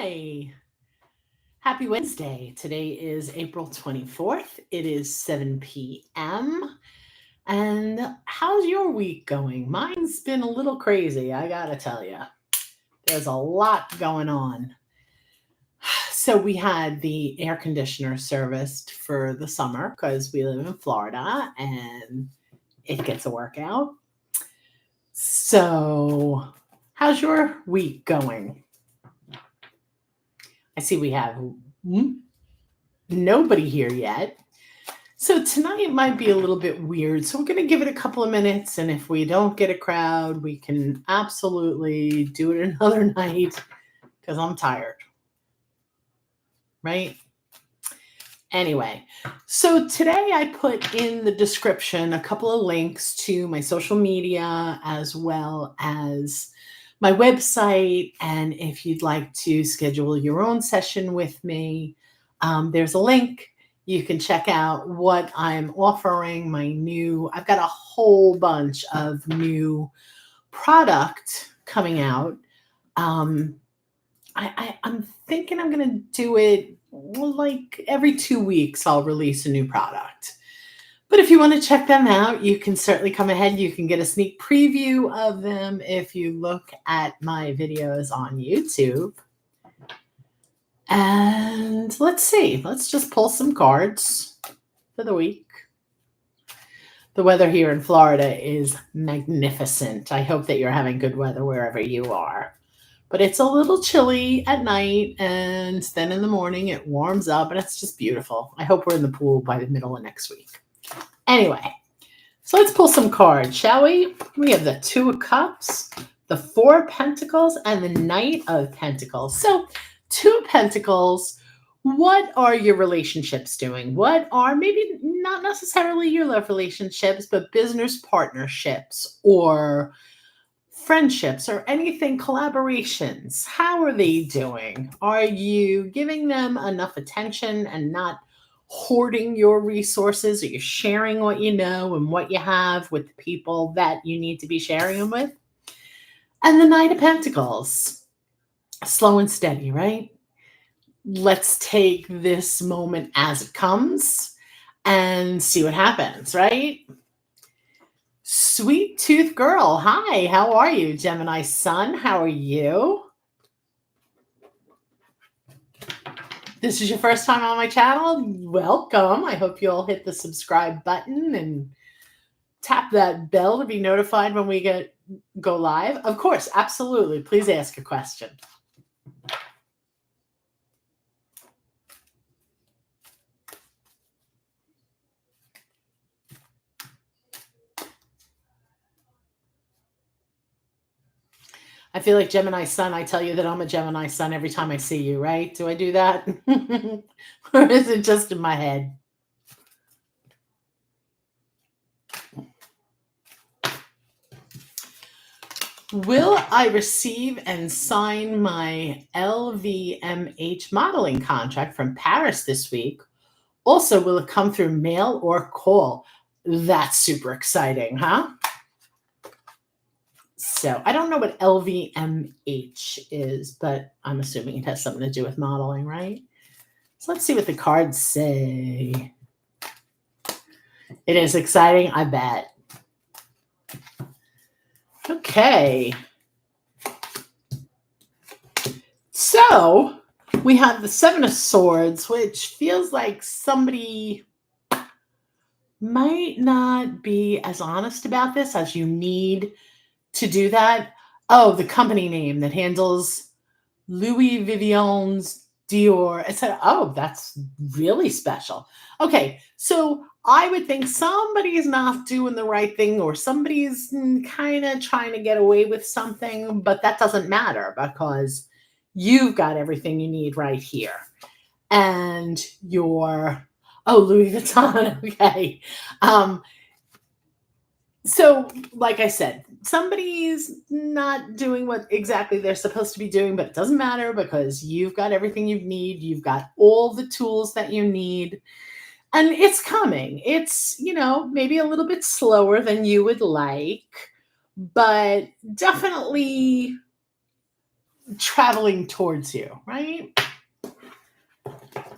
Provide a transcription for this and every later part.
Hi. Happy Wednesday. Today is April 24th. It is 7 p.m. And how's your week going? Mine's been a little crazy, I gotta tell you. There's a lot going on. So, we had the air conditioner serviced for the summer because we live in Florida and it gets a workout. So, how's your week going? I see we have nobody here yet. So tonight might be a little bit weird. So we're going to give it a couple of minutes. And if we don't get a crowd, we can absolutely do it another night because I'm tired. Right? Anyway, so today I put in the description a couple of links to my social media as well as my website. And if you'd like to schedule your own session with me, there's a link. You can check out what I'm offering, I've got a whole bunch of new product coming out. Um, I'm thinking I'm going to do it like every 2 weeks, I'll release a new product. But if you want to check them out, you can certainly come ahead. You can get a sneak preview of them if you look at my videos on YouTube. And let's see, let's just pull some cards for the week. The weather here in Florida is magnificent. I hope that you're having good weather wherever you are. But it's a little chilly at night, and then in the morning it warms up, and it's just beautiful. I hope we're in the pool by the middle of next week. Anyway, so let's pull some cards, shall we? We have the Two of Cups, the Four of Pentacles, and the Knight of Pentacles. So, Two of Pentacles, what are your relationships doing? What are maybe not necessarily your love relationships, but business partnerships or friendships or anything, collaborations? How are they doing? Are you giving them enough attention and not hoarding your resources? Are you sharing what you know and what you have with the people that you need to be sharing them with? And the Knight of Pentacles, slow and steady, right? Let's take this moment as it comes and see what happens, right? Sweet Tooth Girl, hi, how are you? Gemini Sun, how are you? This is your first time on my channel? Welcome. I hope you'll hit the subscribe button and tap that bell to be notified when we go live. Of course, absolutely. Please ask a question. I feel like Gemini Sun, I tell you that I'm a Gemini Sun every time I see you, right? Do I do that? Or is it just in my head? Will I receive and sign my LVMH modeling contract from Paris this week? Also, will it come through mail or call? That's super exciting, huh? So I don't know what LVMH is, but I'm assuming it has something to do with modeling, right? So let's see what the cards say. It is exciting, I bet. Okay. So we have the Seven of Swords, which feels like somebody might not be as honest about this as you need to do that. Oh, the company name that handles Louis Vuitton's Dior. I said, oh, that's really special. Okay, so I would think somebody's not doing the right thing or somebody's kind of trying to get away with something, but that doesn't matter because you've got everything you need right here. And Louis Vuitton, okay. So, like I said, somebody's not doing what exactly they're supposed to be doing, but it doesn't matter because you've got everything you need. You've got all the tools that you need, and it's coming. It's, maybe a little bit slower than you would like, but definitely traveling towards you, right?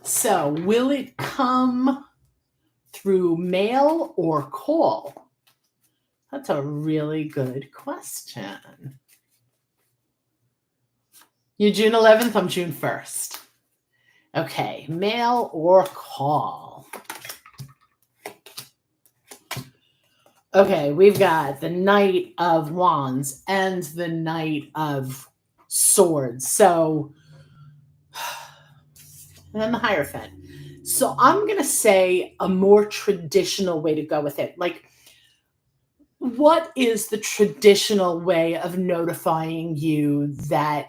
So, will it come through mail or call? That's a really good question. You're June 11th, I'm June 1st. Okay, mail or call? Okay, we've got the Knight of Wands and the Knight of Swords. So, and then the Hierophant. So I'm going to say a more traditional way to go with it. Like, what is the traditional way of notifying you that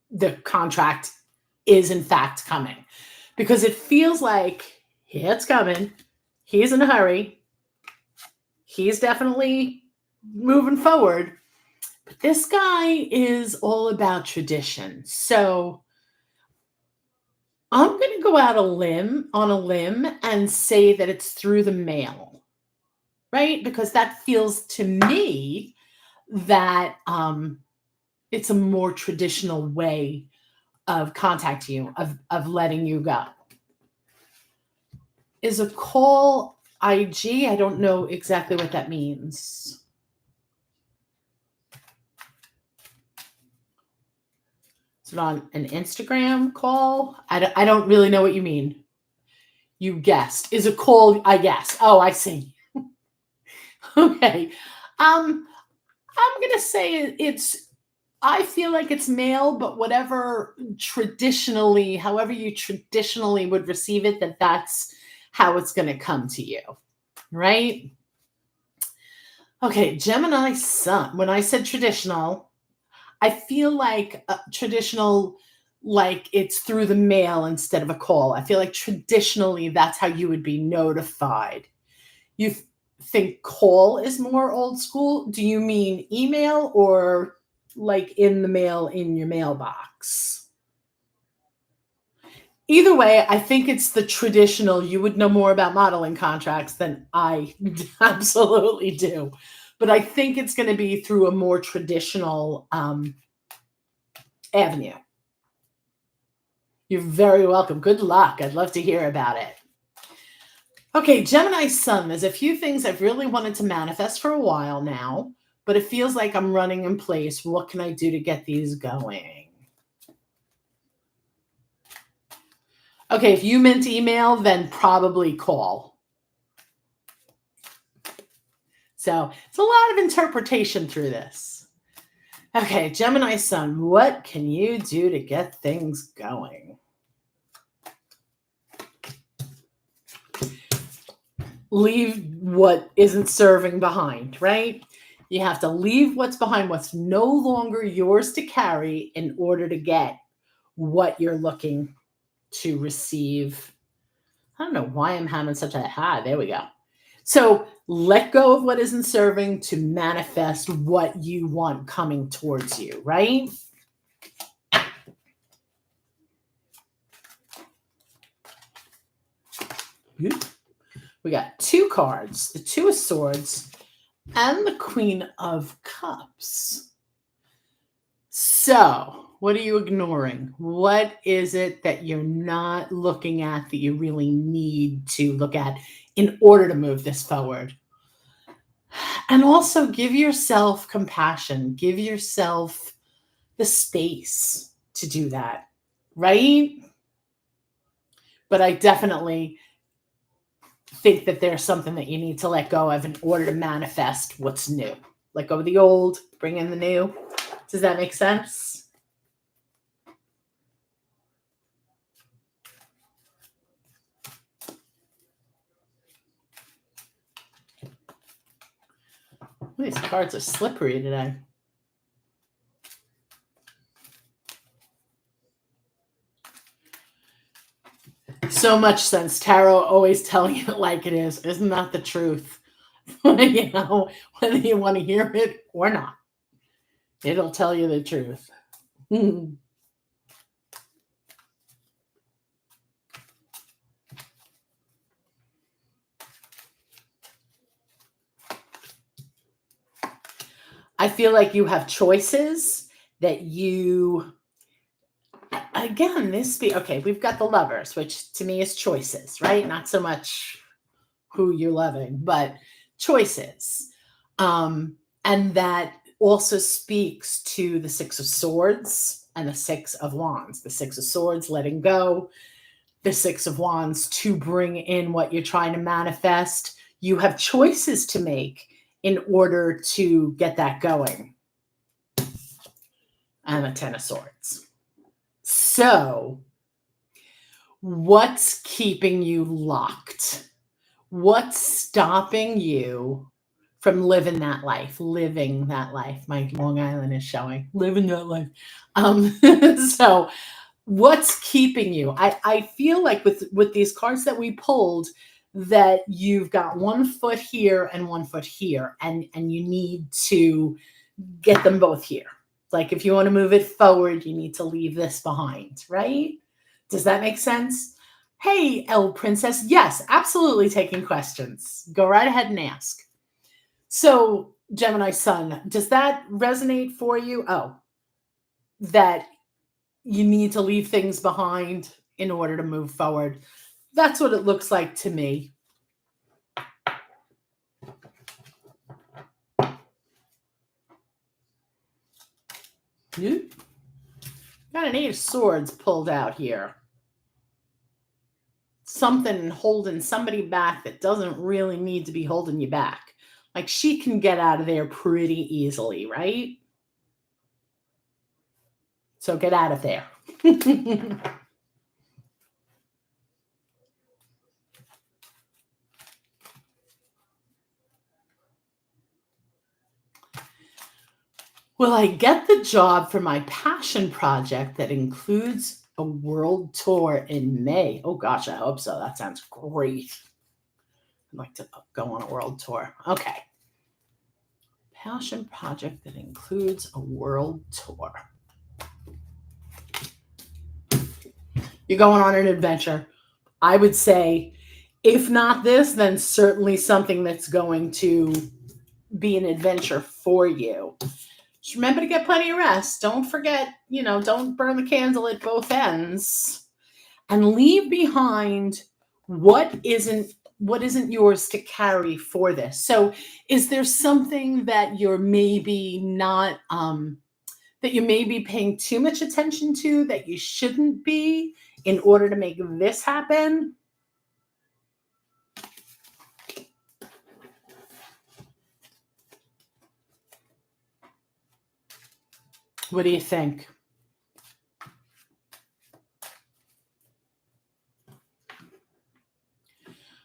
the contract is in fact coming? Because it feels like it's coming. He's in a hurry. He's definitely moving forward. But this guy is all about tradition. So I'm going to go out on a limb and say that it's through the mail, right? Because that feels to me that it's a more traditional way of contacting you, of letting you go. Is a call IG? I don't know exactly what that means. Is it on an Instagram call? I don't really know what you mean. You guessed. Is a call, I guess. Oh, I see. Okay. I'm going to say I feel like it's mail, but whatever traditionally, however you traditionally would receive it, that's how it's going to come to you, right? Okay, Gemini Sun. When I said traditional, I feel like traditional, like it's through the mail instead of a call. I feel like traditionally that's how you would be notified. You think call is more old school? Do you mean email or like in the mail in your mailbox? Either way, I think it's the traditional. You would know more about modeling contracts than I absolutely do. But I think it's going to be through a more traditional avenue. You're very welcome. Good luck. I'd love to hear about it. Okay, Gemini Sun. There's a few things I've really wanted to manifest for a while now, but it feels like I'm running in place. What can I do to get these going? Okay, if you meant email, then probably call. So it's a lot of interpretation through this. Okay, Gemini Sun, what can you do to get things going? Leave what isn't serving behind, right? You have to leave what's behind, what's no longer yours to carry in order to get what you're looking to receive. I don't know why I'm having such a high. There we go. So let go of what isn't serving to manifest what you want coming towards you, right? We got two cards, the Two of Swords and the Queen of Cups. So, what are you ignoring? What is it that you're not looking at that you really need to look at in order to move this forward? And also give yourself compassion, give yourself the space to do that, right? But I definitely think that there's something that you need to let go of in order to manifest what's new. Let go of the old, bring in the new. Does that make sense? These cards are slippery today. So much sense. Tarot always telling it like it is. Isn't that the truth? You know, whether you want to hear it or not, it'll tell you the truth. I feel like you have choices that you, again, okay, we've got the Lovers, which to me is choices, right? Not so much who you're loving, but choices. And that also speaks to the Six of Swords and the Six of Wands. The Six of Swords, letting go. The Six of Wands, to bring in what you're trying to manifest. You have choices to make in order to get that going. And the Ten of Swords. So, what's keeping you locked? What's stopping you from living that life? My Long Island is showing. Living that life. So, what's keeping you? I feel like with these cards that we pulled, that you've got 1 foot here and 1 foot here, and you need to get them both here. Like, if you want to move it forward, you need to leave this behind, right? Does that make sense? Hey, L Princess. Yes, absolutely taking questions. Go right ahead and ask. So, Gemini Sun, does that resonate for you? Oh, that you need to leave things behind in order to move forward. That's what it looks like to me. Got an Eight of Swords pulled out here. Something holding somebody back that doesn't really need to be holding you back. Like, she can get out of there pretty easily, right? So get out of there. Will I get the job for my passion project that includes a world tour in May? Oh gosh, I hope so. That sounds great. I'd like to go on a world tour. Okay. Passion project that includes a world tour. You're going on an adventure. I would say, if not this, then certainly something that's going to be an adventure for you. Just remember to get plenty of rest. Don't forget, don't burn the candle at both ends. And leave behind what isn't yours to carry for this. So, is there something that you're maybe not that you may be paying too much attention to that you shouldn't be in order to make this happen? What do you think?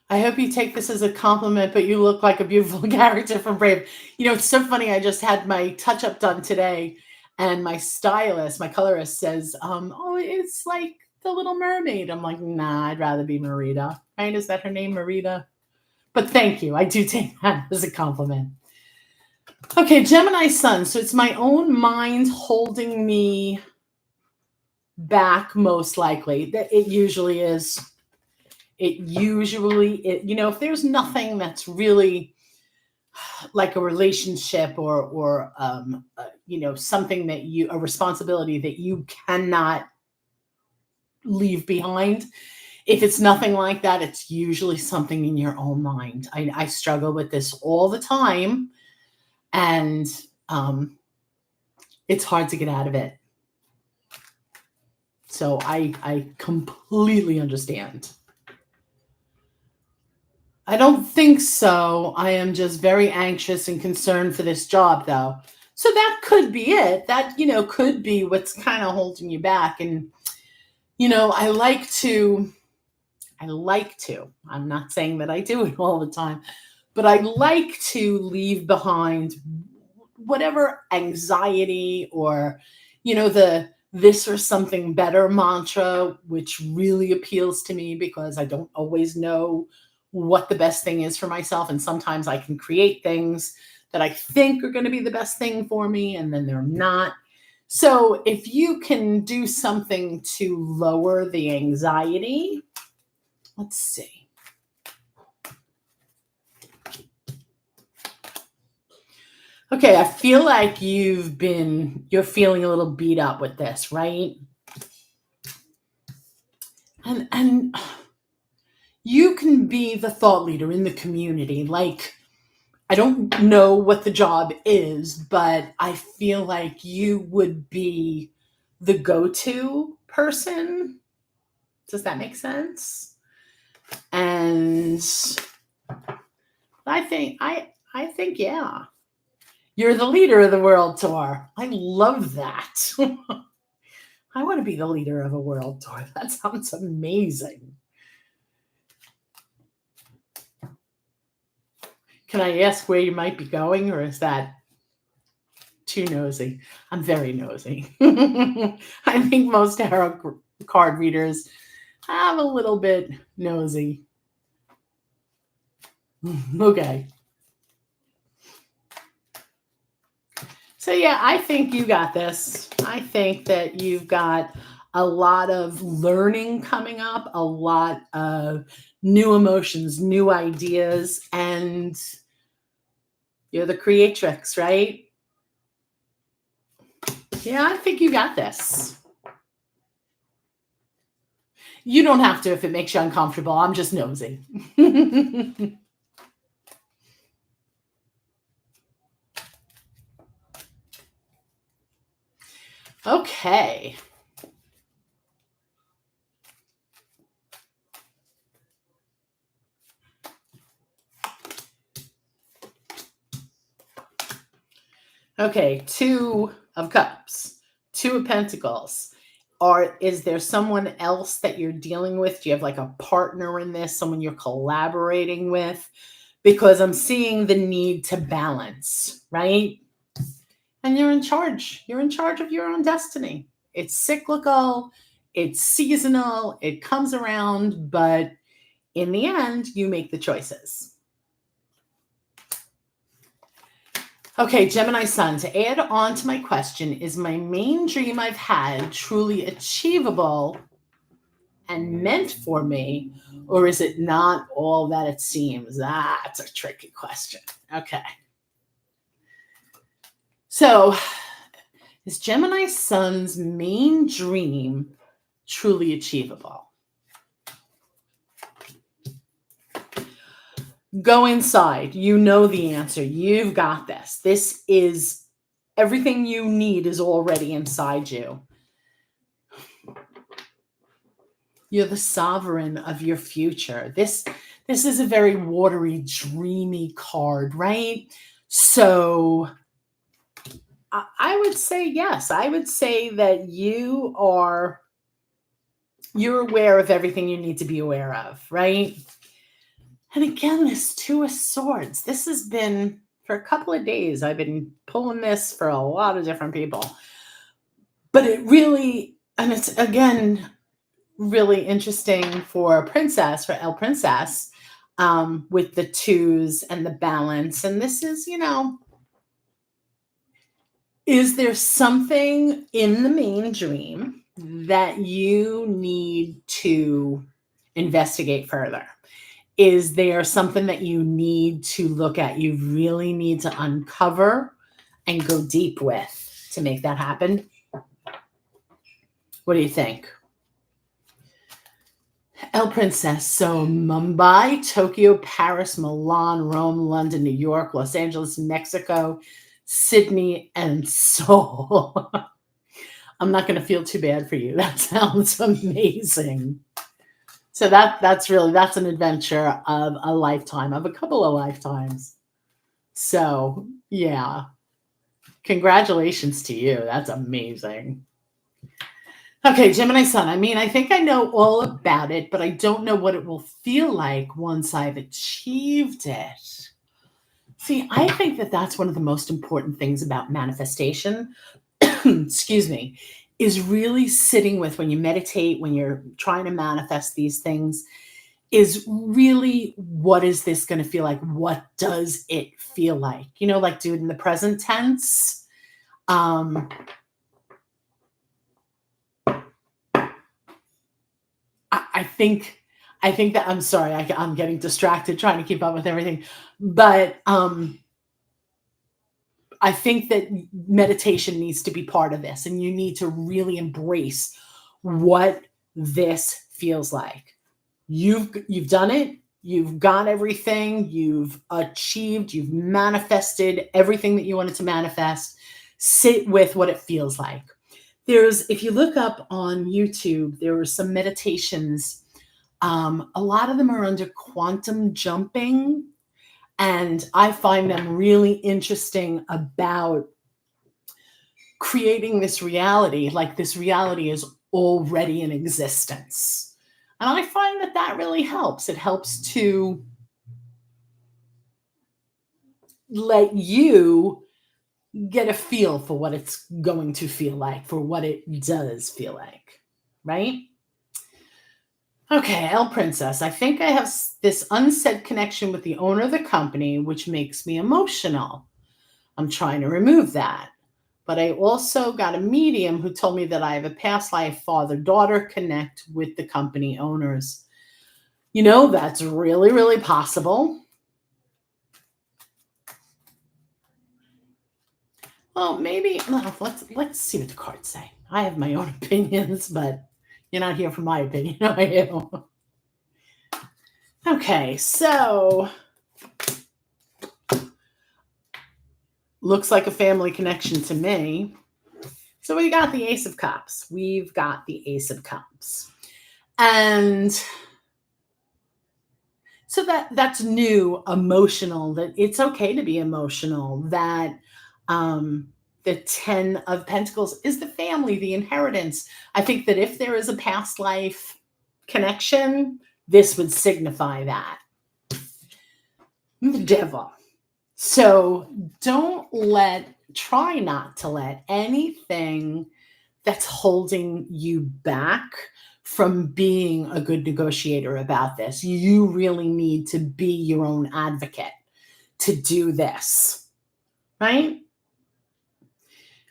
I hope you take this as a compliment, but you look like a beautiful character from Brave. It's so funny. I just had my touch-up done today, and my stylist, my colorist, says, oh, it's like the Little Mermaid. I'm like, nah, I'd rather be Merida. Right? Is that her name, Merida? But thank you. I do take that as a compliment. Okay, Gemini Sun. So it's my own mind holding me back, most likely. It usually is. If there's nothing that's really like a relationship or something that a responsibility that you cannot leave behind. If it's nothing like that, it's usually something in your own mind. I struggle with this all the time, and it's hard to get out of it. So I completely understand. I don't think so. I am just very anxious and concerned for this job, though. So that could be it. That, could be what's kind of holding you back. And, I like to, I'm not saying that I do it all the time, but I like to leave behind whatever anxiety or, the this or something better mantra, which really appeals to me because I don't always know what the best thing is for myself. And sometimes I can create things that I think are going to be the best thing for me, and then they're not. So if you can do something to lower the anxiety, let's see. Okay, I feel like you're feeling a little beat up with this, right? And you can be the thought leader in the community. Like, I don't know what the job is, but I feel like you would be the go-to person. Does that make sense? And I think yeah. You're the leader of the world tour. I love that. I want to be the leader of a world tour. That sounds amazing. Can I ask where you might be going, or is that too nosy? I'm very nosy. I think most tarot card readers have a little bit nosy. Okay. So, yeah, I think you got this. I think that you've got a lot of learning coming up, a lot of new emotions, new ideas, and you're the creatrix, right? Yeah, I think you got this. You don't have to if it makes you uncomfortable. I'm just nosy. Okay. Okay, Two of Cups, Two of Pentacles. Is there someone else that you're dealing with? Do you have like a partner in this, someone you're collaborating with? Because I'm seeing the need to balance, right? And you're in charge. You're in charge of your own destiny. It's cyclical, it's seasonal, it comes around, but in the end, you make the choices. Okay, Gemini Sun, to add on to my question, is my main dream I've had truly achievable and meant for me, or is it not all that it seems? That's a tricky question. Okay. So, is Gemini Sun's main dream truly achievable? Go inside. You know the answer. You've got this. This is everything you need is already inside you. You're the sovereign of your future. This is a very watery, dreamy card, right? So I would say yes. I would say that you're aware of everything you need to be aware of, right? And again, this Two of Swords. This has been for a couple of days. I've been pulling this for a lot of different people. But it really, and it's again really interesting for Princess, for El Princess, with the twos and the balance. And this is, is there something in the main dream that you need to investigate further? Is there something that you need to look at? You really need to uncover and go deep with to make that happen? What do you think? El Princess. So Mumbai, Tokyo, Paris, Milan, Rome, London, New York, Los Angeles, Mexico, Sydney, and Seoul. I'm not going to feel too bad for you. That sounds amazing. So that's an adventure of a lifetime, of a couple of lifetimes. So yeah, congratulations to you. That's amazing. Okay, Gemini Sun. I mean, I think I know all about it, but I don't know what it will feel like once I've achieved it. See, I think that that's one of the most important things about manifestation. Excuse me, is really sitting with when you meditate, when you're trying to manifest these things, is really what is this going to feel like? What does it feel like? Like do it in the present tense. I think that I'm sorry, I'm getting distracted trying to keep up with everything, but I think that meditation needs to be part of this, and you need to really embrace what this feels like. You've done it. You've got everything. You've achieved. You've manifested everything that you wanted to manifest. Sit with what it feels like. If you look up on YouTube, there are some meditations. A lot of them are under quantum jumping, and I find them really interesting about creating this reality, like this reality is already in existence. And I find that that really helps. It helps to let you get a feel for what it's going to feel like, for what it does feel like, right? Okay, L Princess, I think I have this unsaid connection with the owner of the company, which makes me emotional. I'm trying to remove that. But I also got a medium who told me that I have a past life father-daughter connect with the company owners. That's really, really possible. Well, maybe let's see what the cards say. I have my own opinions, but you're not here for my opinion, are you? Okay, so looks like a family connection to me. So we got the Ace of Cups. We've got the Ace of Cups. And so that's new, emotional, that it's okay to be emotional, that the 10 of Pentacles is the family, the inheritance. I think that if there is a past life connection, this would signify that. The Devil. So try not to let anything that's holding you back from being a good negotiator about this. You really need to be your own advocate to do this, right?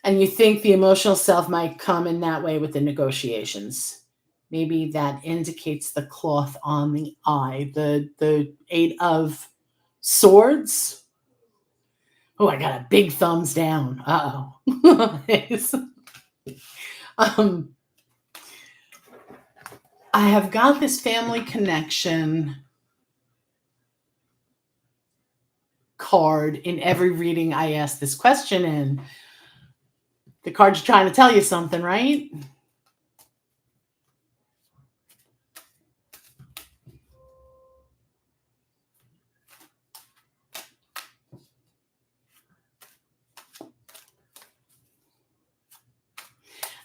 And you think the emotional self might come in that way with the negotiations. Maybe that indicates the cloth on the eye, the 8 of Swords. Oh, I got a big thumbs down. Uh-oh. I have got this family connection card in every reading I ask this question in. The card's trying to tell you something, right?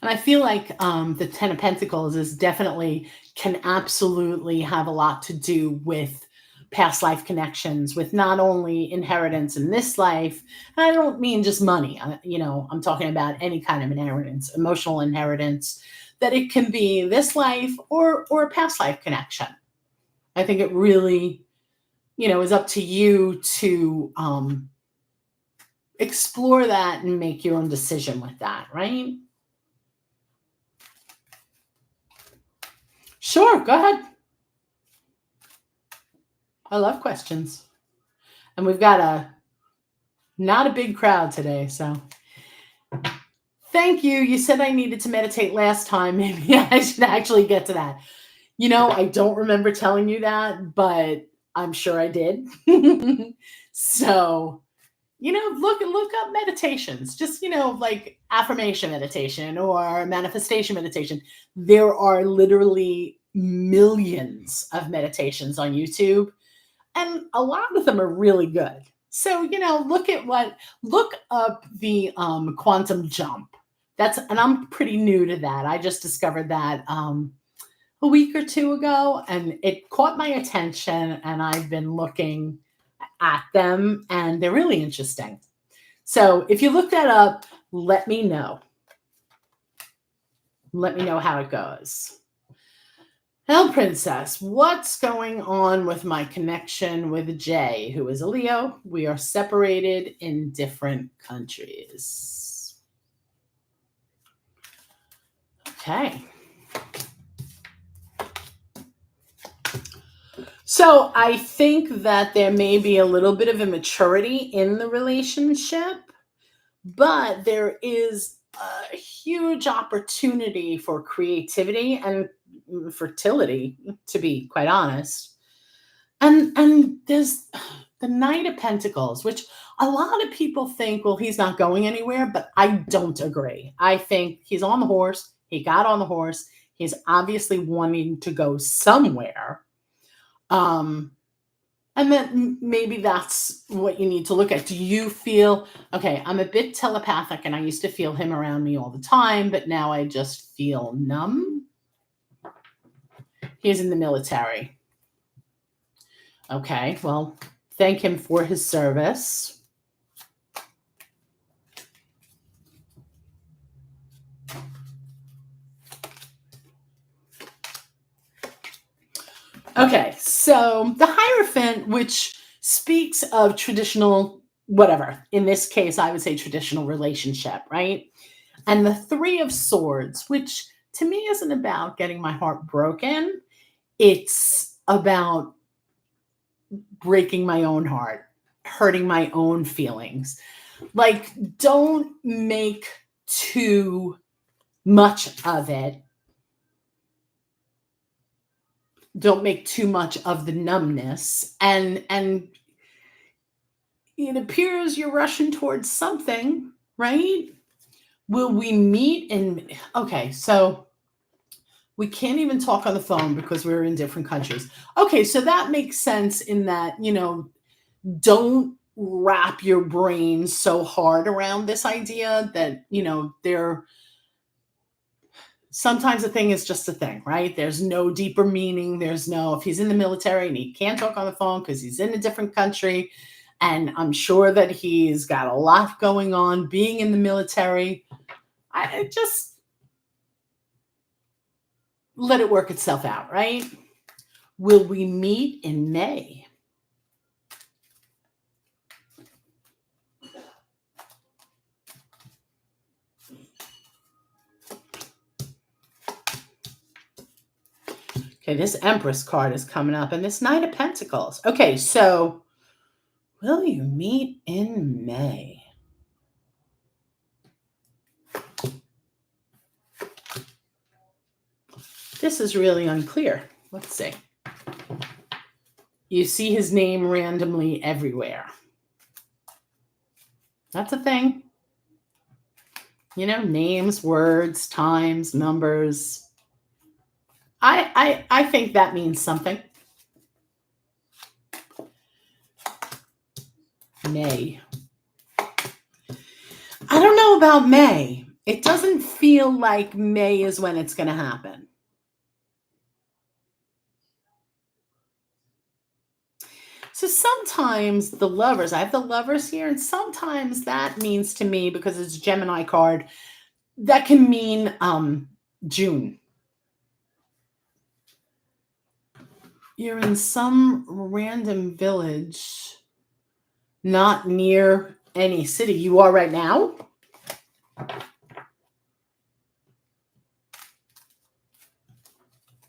And I feel like the 10 of Pentacles can absolutely have a lot to do with past life connections, with not only inheritance in this life. And I don't mean just money. I'm talking about any kind of inheritance, emotional inheritance, that it can be this life or a past life connection. I think it really, is up to you to explore that and make your own decision with that, right? Sure, go ahead. I love questions. And we've got not a big crowd today, so thank you. You said I needed to meditate last time. Maybe I should actually get to that. I don't remember telling you that, but I'm sure I did. So, look up meditations, just, like affirmation meditation or manifestation meditation. There are literally millions of meditations on YouTube, and a lot of them are really good. So, look up the quantum jump. And I'm pretty new to that. I just discovered that a week or two ago, and it caught my attention, and I've been looking at them, and they're really interesting. So if you look that up, let me know. Let me know how it goes. Hell Princess, what's going on with my connection with Jay, who is a Leo? We are separated in different countries. Okay. So I think that there may be a little bit of immaturity in the relationship. but there is a huge opportunity for creativity and fertility, to be quite honest. And there's the Knight of Pentacles, which a lot of people think, well, he's not going anywhere, but I don't agree. I think he's on the horse. He got on the horse. He's obviously wanting to go somewhere. Um, and then maybe that's what you need to look at. Do you feel, okay, I'm a bit telepathic and I used to feel him around me all the time, but now I just feel numb? He's in the military. Okay, well, thank him for his service. Okay, so the Hierophant, which speaks of traditional, whatever, in this case, I would say traditional relationship, right? And the Three of Swords, which to me isn't about getting my heart broken, it's about breaking my own heart, hurting my own feelings. Like, don't make too much of it. Don't make too much of the numbness. And it appears you're rushing towards something, right? Will we meet in, okay, so we can't even talk on the phone because we're in different countries. Okay, so that makes sense in that, don't wrap your brain so hard around this idea that, there sometimes a thing is just a thing, right? There's no deeper meaning. There's no, if he's in the military and he can't talk on the phone because he's in a different country, and I'm sure that he's got a lot going on being in the military, I just let it work itself out, right? Will we meet in May? Okay, this Empress card is coming up and this Knight of Pentacles. Okay, so will you meet in May? This is really unclear. Let's see. You see his name randomly everywhere. That's a thing. Names, words, times, numbers. I think that means something. May. I don't know about May. It doesn't feel like May is when it's going to happen. So sometimes the Lovers, I have the Lovers here, and sometimes that means to me, because it's a Gemini card, that can mean June. You're in some random village, not near any city. You are right now?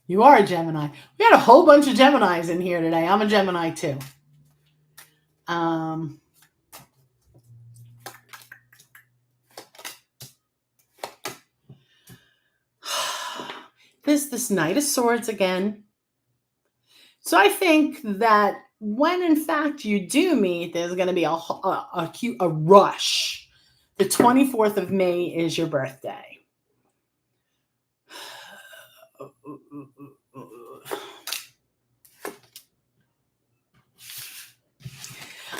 You are a Gemini. We got a whole bunch of Geminis in here today. I'm a Gemini too. This Knight of Swords again. So I think that when in fact you do meet, there's going to be a rush. The 24th of May is your birthday.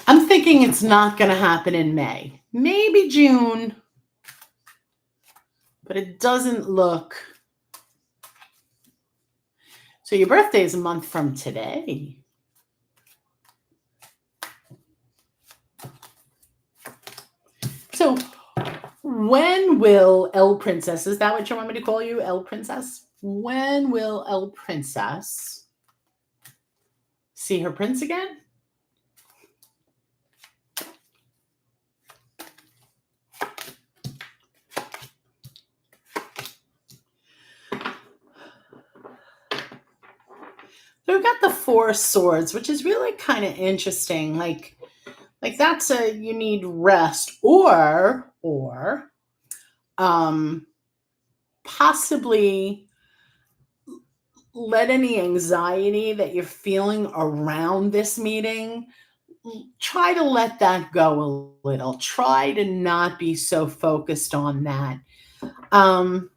I'm thinking it's not going to happen in May. Maybe June. But it doesn't look. So your birthday is a month from today. So when will L Princess, is that what you want me to call you, L Princess? When will L Princess see her prince again? So we've got the Four of Swords, which is really kind of interesting. Like that's you need rest, or or possibly let any anxiety that you're feeling around this meeting, try to let that go a little. Try to not be so focused on that. Um,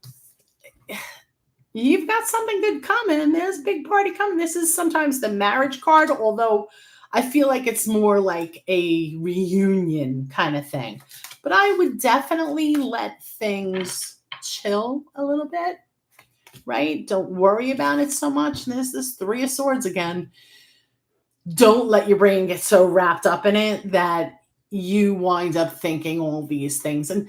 you've got something good coming, and there's a big party coming. This is sometimes the marriage card, although I feel like it's more like a reunion kind of thing. But I would definitely let things chill a little bit, right? Don't worry about it so much. And there's this Three of Swords again. Don't let your brain get so wrapped up in it that you wind up thinking all these things. And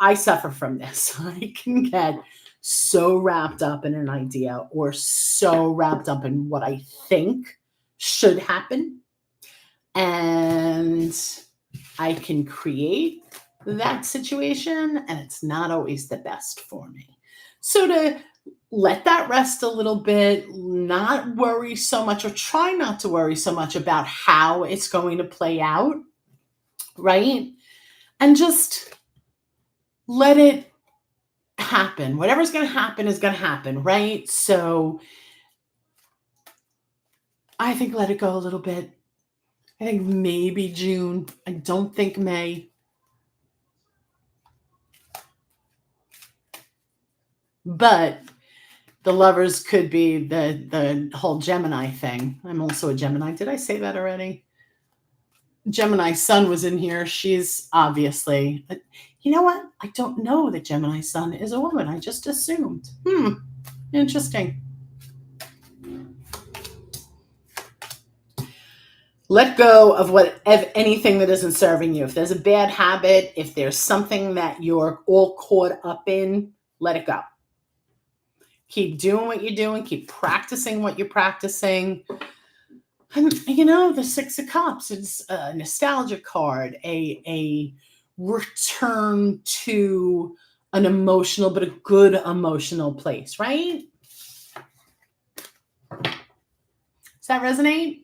I suffer from this. I can get so wrapped up in an idea or so wrapped up in what I think should happen. And I can create that situation, and it's not always the best for me. So to let that rest a little bit, not worry so much, or try not to worry so much about how it's going to play out, right? And just let it happen. Whatever's going to happen is going to happen, right? So I think let it go a little bit. I think maybe June. I don't think May. But the lovers could be the whole Gemini thing. I'm also a Gemini. Did I say that already? Gemini sun was in here. She's obviously, you know what? I don't know that Gemini sun is a woman. I just assumed. Interesting. Let go of anything that isn't serving you. If there's a bad habit, if there's something that you're all caught up in, let it go. Keep doing what you're doing. Keep practicing what you're practicing. And the Six of Cups is a nostalgia card, a return to an emotional, but a good emotional place, right? Does that resonate?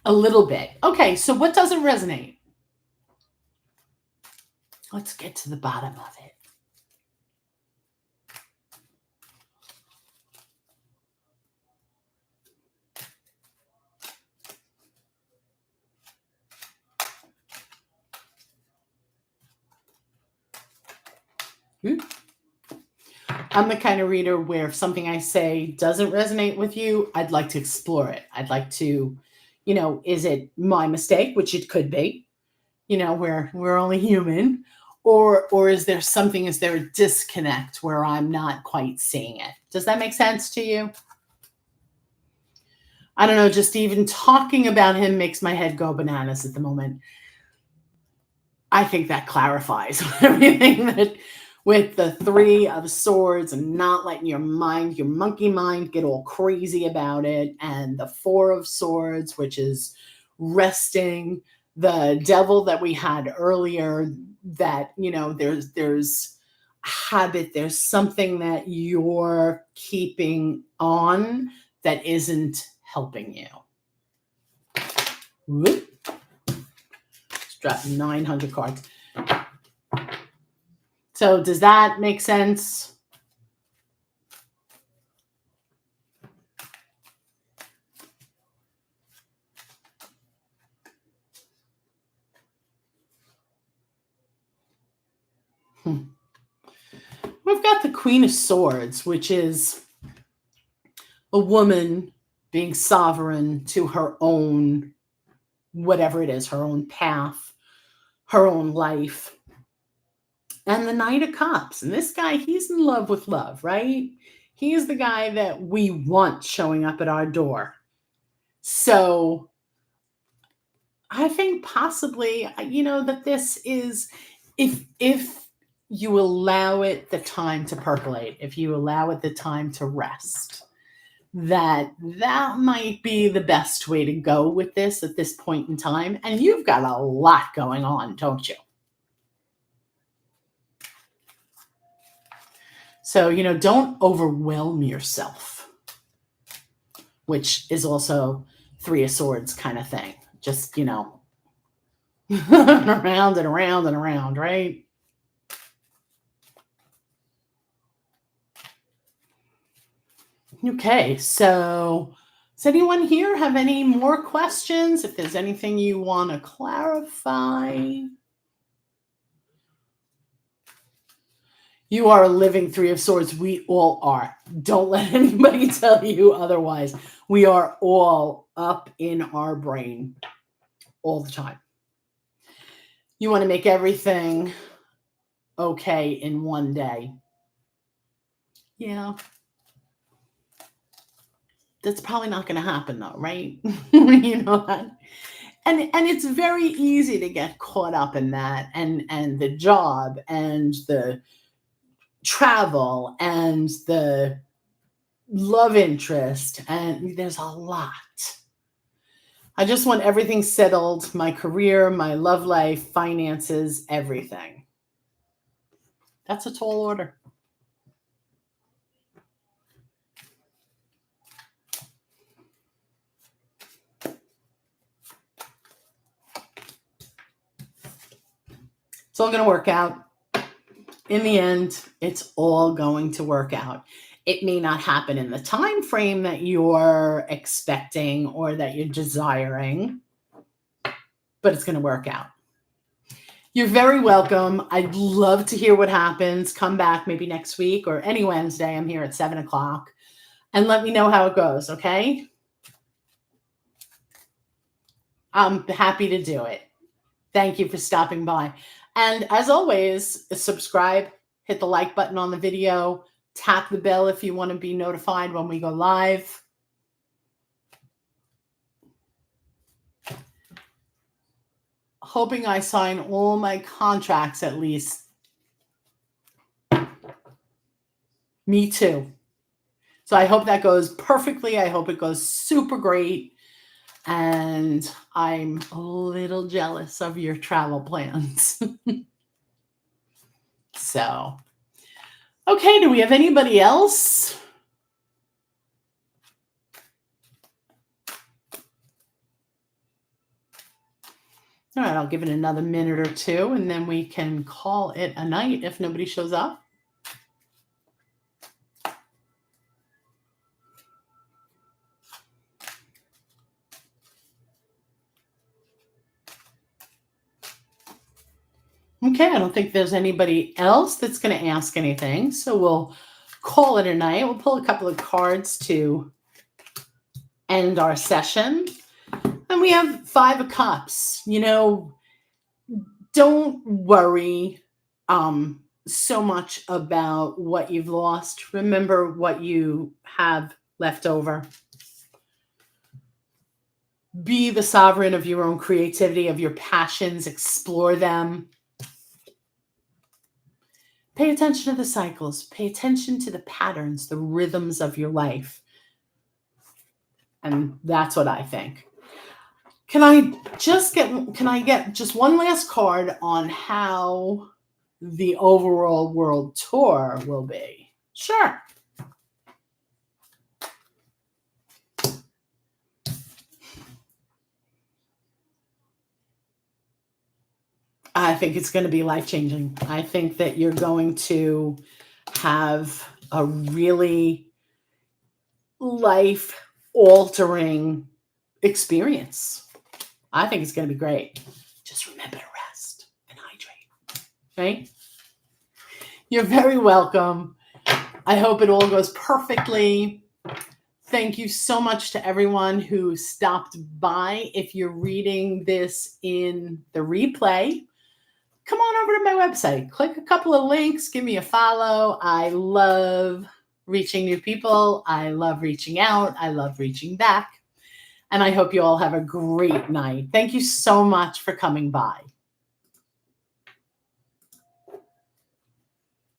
A little bit. Okay, so what doesn't resonate? Let's get to the bottom of it. I'm the kind of reader where if something I say doesn't resonate with you, I'd like to explore it. I'd like to, is it my mistake, which it could be, we're only human, or is there a disconnect where I'm not quite seeing it? Does that make sense to you? I don't know, just even talking about him makes my head go bananas at the moment. I think that clarifies everything that with the Three of Swords and not letting your monkey mind get all crazy about it. And the Four of Swords, which is resting, the Devil that we had earlier, that, there's a habit, there's something that you're keeping on that isn't helping you. Whoop. Just dropped 900 cards. So does that make sense? We've got the Queen of Swords, which is a woman being sovereign to her own, whatever it is, her own path, her own life. And the Knight of Cups. And this guy, he's in love with love, right? He is the guy that we want showing up at our door. So I think possibly, that this is, if you allow it the time to percolate, if you allow it the time to rest, that might be the best way to go with this at this point in time. And you've got a lot going on, don't you? So, don't overwhelm yourself, which is also Three of Swords kind of thing. Just, around and around and around, right? Okay, so does anyone here have any more questions? If there's anything you want to clarify? You are a living Three of Swords. We all are. Don't let anybody tell you otherwise. We are all up in our brain all the time. You want to make everything okay in one day. Yeah. That's probably not going to happen though, right? You know that. And it's very easy to get caught up in that and the job and the travel and the love interest, and there's a lot. I just want everything settled, my career, my love life, finances, everything. That's a tall order. It's all going to work out. In the end, it's all going to work out. It may not happen in the time frame that you're expecting or that you're desiring, but it's going to work out. You're very welcome. I'd love to hear what happens. Come back maybe next week or any Wednesday. I'm here at 7:00 and let me know how it goes. Okay. I'm happy to do it. Thank you for stopping by. And as always, subscribe, hit the like button on the video, tap the bell if you want to be notified when we go live. Hoping I sign all my contracts at least. Me too. So I hope that goes perfectly. I hope it goes super great. And I'm a little jealous of your travel plans. So, okay, do we have anybody else? All right, I'll give it another minute or two, and then we can call it a night if nobody shows up. Okay, I don't think there's anybody else that's going to ask anything, so we'll call it a night. We'll pull a couple of cards to end our session. And we have Five of Cups. Don't worry so much about what you've lost. Remember what you have left over. Be the sovereign of your own creativity, of your passions. Explore them. Pay attention to the cycles. Pay attention to the patterns, the rhythms of your life. And that's what I think. Can I get just one last card on how the overall world tour will be? Sure. I think it's going to be life-changing. I think that you're going to have a really life-altering experience. I think it's going to be great. Just remember to rest and hydrate, right? You're very welcome. I hope it all goes perfectly. Thank you so much to everyone who stopped by. If you're reading this in the replay, come on over to my website. Click a couple of links. Give me a follow. I love reaching new people. I love reaching out. I love reaching back. And I hope you all have a great night. Thank you so much for coming by.